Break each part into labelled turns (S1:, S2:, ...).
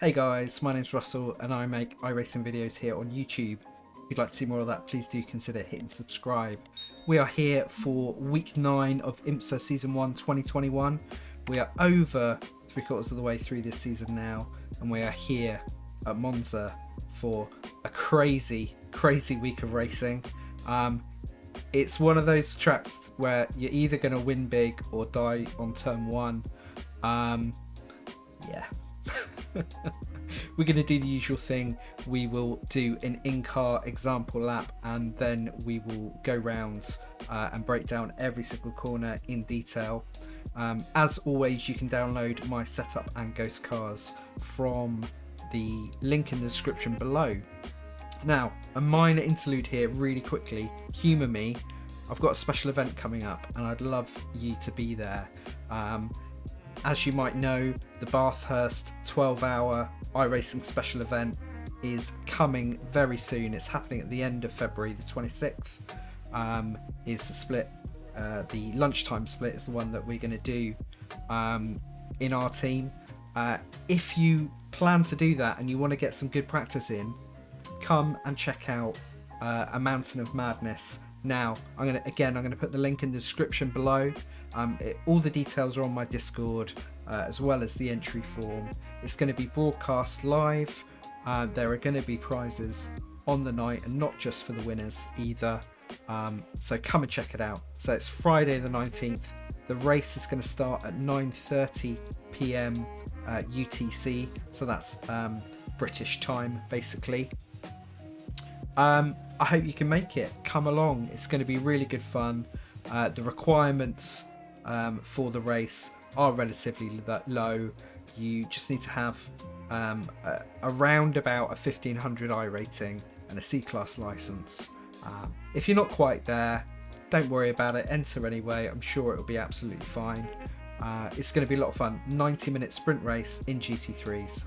S1: Hey guys, my name's Russell and I make iRacing videos here on YouTube. If you'd like to see more of that, please do consider hitting subscribe. We are here for week 9 of IMSA Season 1 2021. We are over 3/4 of the way through this season now, and we are here at Monza for a crazy week of racing. It's one of those tracks where you're either going to win big or die on turn 1. Yeah. We're going to do the usual thing. We will do an in-car example lap, and then we will go rounds and break down every single corner in detail. As always, you can download my setup and ghost cars from the link in the description below. Now, a minor interlude here really quickly. Humour me. I've got a special event coming up and I'd love you to be there. As you might know, the Bathurst 12-hour iRacing special event is coming very soon. It's happening at the end of February, the 26th. Is the split. The lunchtime split is the one that we're going to do in our team. If you plan to do that and you want to get some good practice in, come and check out A Mountain of Madness. Now, I'm going to put the link in the description below. All the details are on my Discord, as well as the entry form. It's going to be broadcast live. There are going to be prizes on the night, and not just for the winners either. So come and check it out. So it's Friday the 19th. The race is going to start at 9:30 PM UTC. So that's British time, basically. I hope you can make it. Come along. It's going to be really good fun. The requirements for the race are relatively low. You just need to have around about a 1500 I rating and a C-class license. If you're not quite there, don't worry about it. Enter anyway. I'm sure it'll be absolutely fine. It's going to be a lot of fun. 90-minute sprint race in GT3s.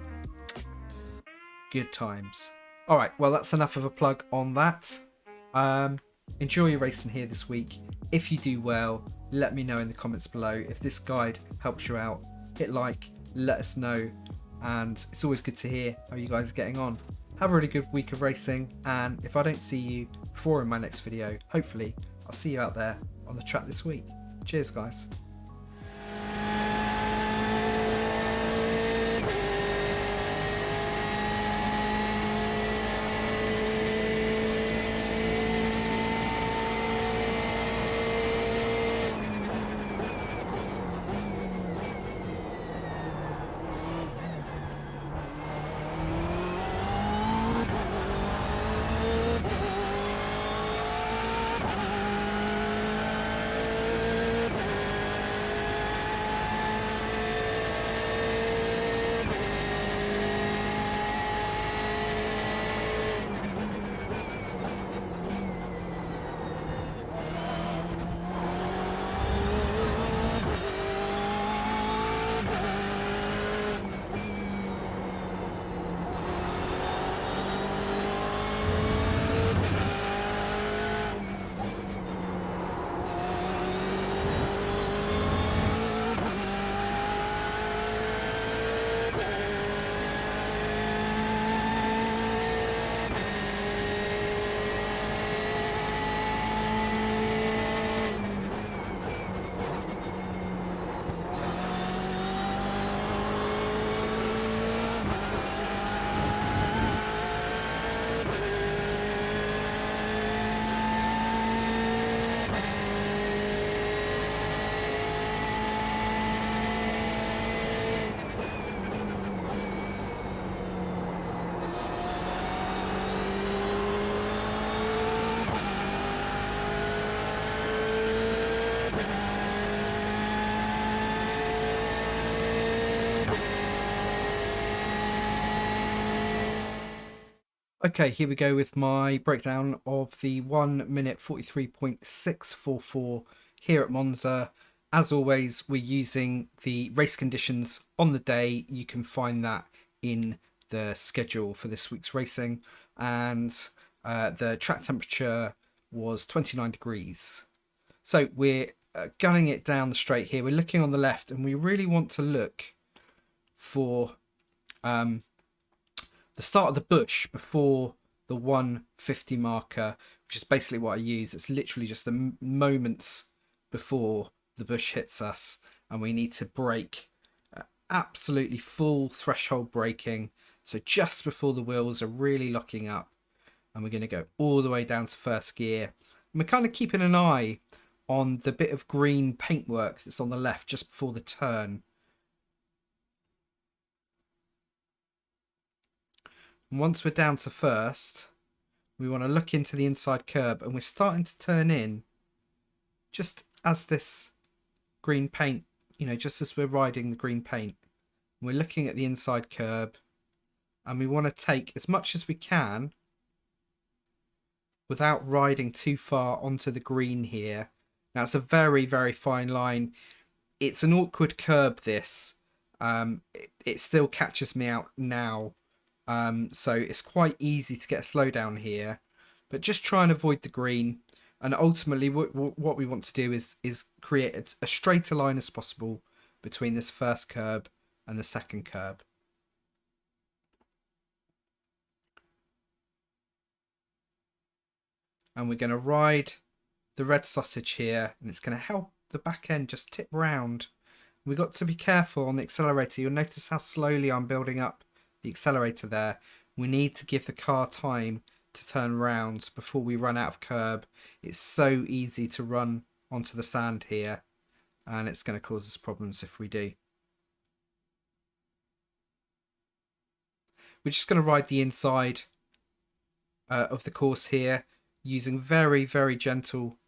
S1: Good times. Alright, well, that's enough of a plug on that. Enjoy your racing here this week. If you do well, let me know in the comments below. If this guide helps you out, hit like, let us know, and it's always good to hear how you guys are getting on. Have a really good week of racing, and if I don't see you before in my next video, hopefully I'll see you out there on the track this week. Cheers, guys. Okay, here we go with my breakdown of the 1 minute 43.644 here at Monza. As always, we're using the race conditions on the day. You can find that in the schedule for this week's racing. And the track temperature was 29 degrees. So we're gunning it down the straight here. We're looking on the left, and we really want to look for the start of the bush before the 150 marker, which is basically what I use. It's literally just the moments before the bush hits us, and we need to brake, absolutely full threshold braking, so just before the wheels are really locking up, and we're going to go all the way down to first gear. And we're kind of keeping an eye on the bit of green paintwork that's on the left just before the turn. And once we're down to first, we want to look into the inside curb, and we're starting to turn in just as this green paint, just as we're riding the green paint. We're looking at the inside curb, and we want to take as much as we can without riding too far onto the green here. Now, it's a very, very fine line. It's an awkward curb, this. It still catches me out now. So it's quite easy to get a slowdown here. But just try and avoid the green. And ultimately, what we want to do is create a straighter line as possible between this first curb and the second curb. And we're going to ride the red sausage here, and it's going to help the back end just tip round. We've got to be careful on the accelerator. You'll notice how slowly I'm building up the accelerator there. We need to give the car time to turn round before we run out of curb. It's so easy to run onto the sand here, and it's going to cause us problems if we do. We're just going to ride the inside of the course here, using very, very gentle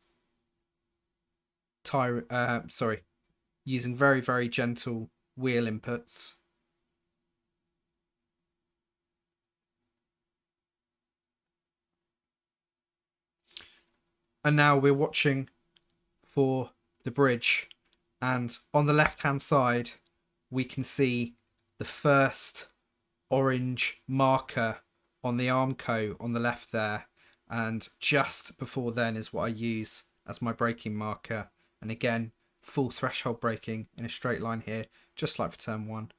S1: using very, very gentle wheel inputs. And now we're watching for the bridge, and on the left hand side we can see the first orange marker on the Armco on the left there, and just before then is what I use as my braking marker. And again, full threshold braking in a straight line here, just like for turn 1.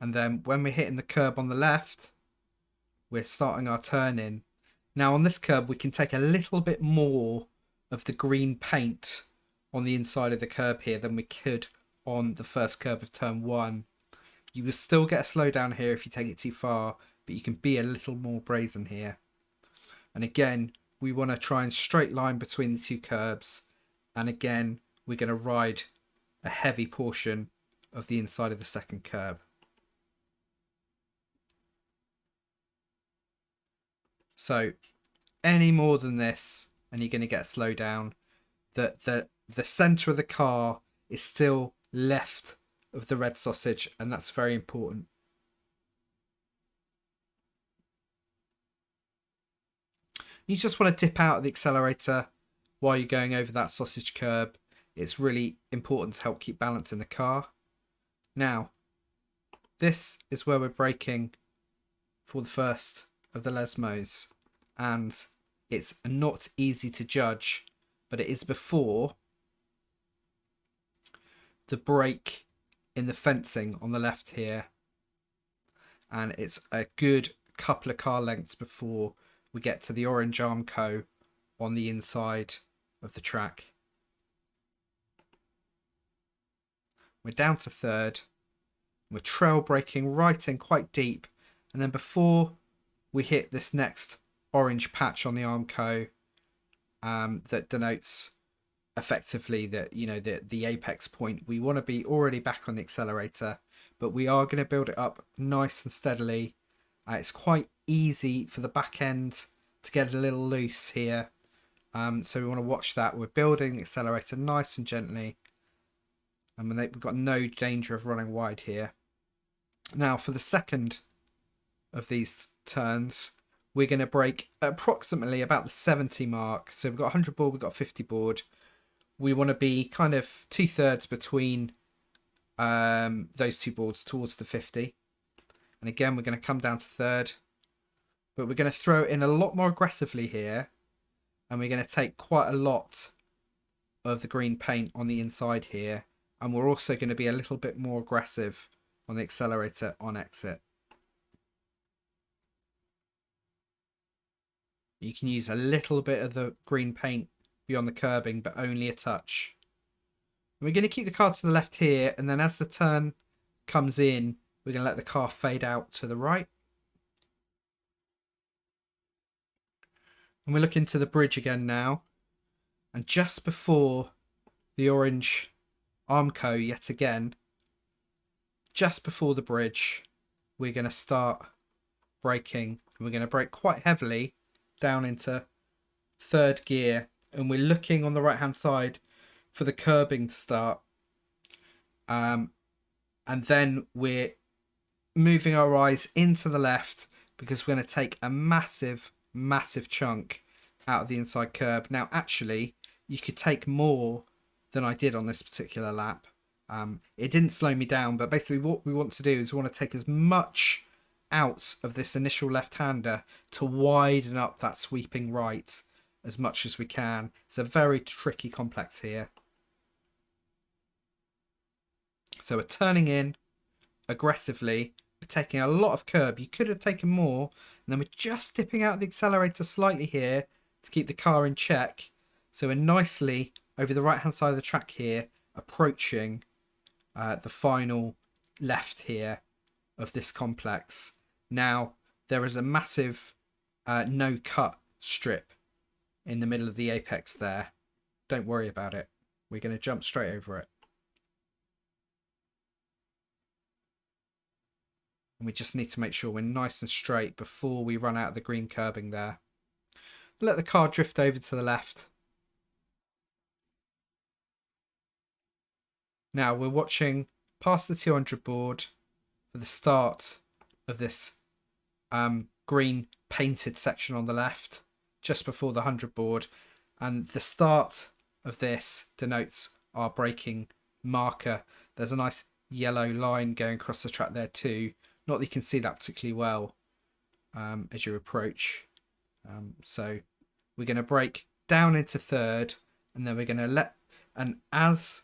S1: And then when we're hitting the curb on the left, we're starting our turn in. Now on this curb we can take a little bit more of the green paint on the inside of the curb here than we could on the first curb of turn 1. You will still get a slowdown here if you take it too far, but you can be a little more brazen here. And again, we want to try and straight line between the two curbs. And again, we're going to ride a heavy portion of the inside of the second curb. So any more than this and you're going to get a slowdown. The center of the car is still left of the red sausage, and that's very important. You just want to dip out of the accelerator while you're going over that sausage curb. It's really important to help keep balance in the car. Now, this is where we're braking for the first of the Lesmos, and it's not easy to judge, but it is before the break in the fencing on the left here, and it's a good couple of car lengths before we get to the orange Armco on the inside of the track. We're down to third. We're trail braking right in quite deep, and then before we hit this next orange patch on the Armco that denotes effectively that, you know, the apex point, we want to be already back on the accelerator, but we are going to build it up nice and steadily. It's quite easy for the back end to get a little loose here, so we want to watch that. We're building the accelerator nice and gently, and we've got no danger of running wide here. Now for the second of these turns, we're going to brake approximately about the 70 mark. So we've got 100 board, we've got 50 board. We want to be kind of 2/3 between those two boards towards the 50. And again, we're going to come down to third, but we're going to throw it in a lot more aggressively here, and we're going to take quite a lot of the green paint on the inside here, and we're also going to be a little bit more aggressive on the accelerator on exit. You can use a little bit of the green paint beyond the curbing, but only a touch. And we're going to keep the car to the left here, and then as the turn comes in, we're going to let the car fade out to the right. And we're looking to the bridge again now. And just before the orange Armco yet again, just before the bridge, we're going to start braking. And we're going to brake quite heavily down into third gear. And we're looking on the right hand side for the curbing to start. And then we're moving our eyes into the left because we're going to take a massive chunk out of the inside curb. Now actually you could take more than I did on this particular lap. It didn't slow me down, but basically what we want to do is we want to take as much out of this initial left-hander to widen up that sweeping right as much as we can. It's a very tricky complex here. So we're turning in aggressively. We're taking a lot of curb. You could have taken more. And then we're just dipping out the accelerator slightly here to keep the car in check. So we're nicely over the right hand side of the track here, approaching the final left here of this complex. Now there is a massive no cut strip in the middle of the apex there. Don't worry about it. We're going to jump straight over it. And we just need to make sure we're nice and straight before we run out of the green curbing there. Let the car drift over to the left. Now we're watching past the 200 board for the start of this green painted section on the left, just before the 100 board. And the start of this denotes our braking marker. There's a nice yellow line going across the track there too. Not that you can see that particularly well as you approach. So we're going to brake down into third, and then we're going to let, and as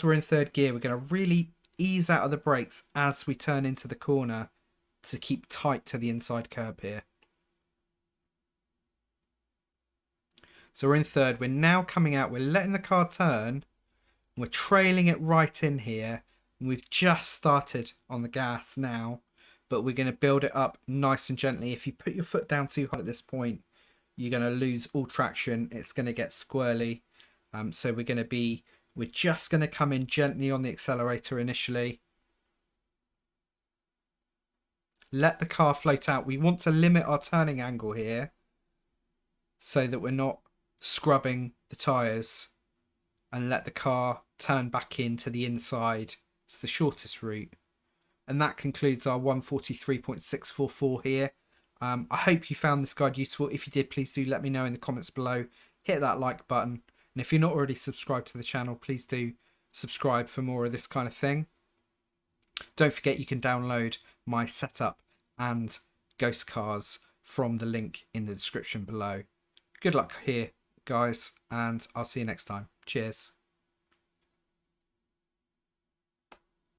S1: we're in third gear, we're going to really ease out of the brakes as we turn into the corner to keep tight to the inside curb here. So we're in third. We're now coming out. We're letting the car turn. We're trailing it right in here. And we've just started on the gas now, but we're going to build it up nice and gently. If you put your foot down too hard at this point, you're going to lose all traction. It's going to get squirrely. So we're just going to come in gently on the accelerator initially. Let the car float out. We want to limit our turning angle here so that we're not scrubbing the tyres, and let the car turn back into the inside. It's the shortest route. And that concludes our 143.644 here. I hope you found this guide useful. If you did, please do let me know in the comments below. Hit that like button. And if you're not already subscribed to the channel, please do subscribe for more of this kind of thing. Don't forget you can download my setup and ghost cars from the link in the description below. Good luck here, guys, and I'll see you next time. Cheers.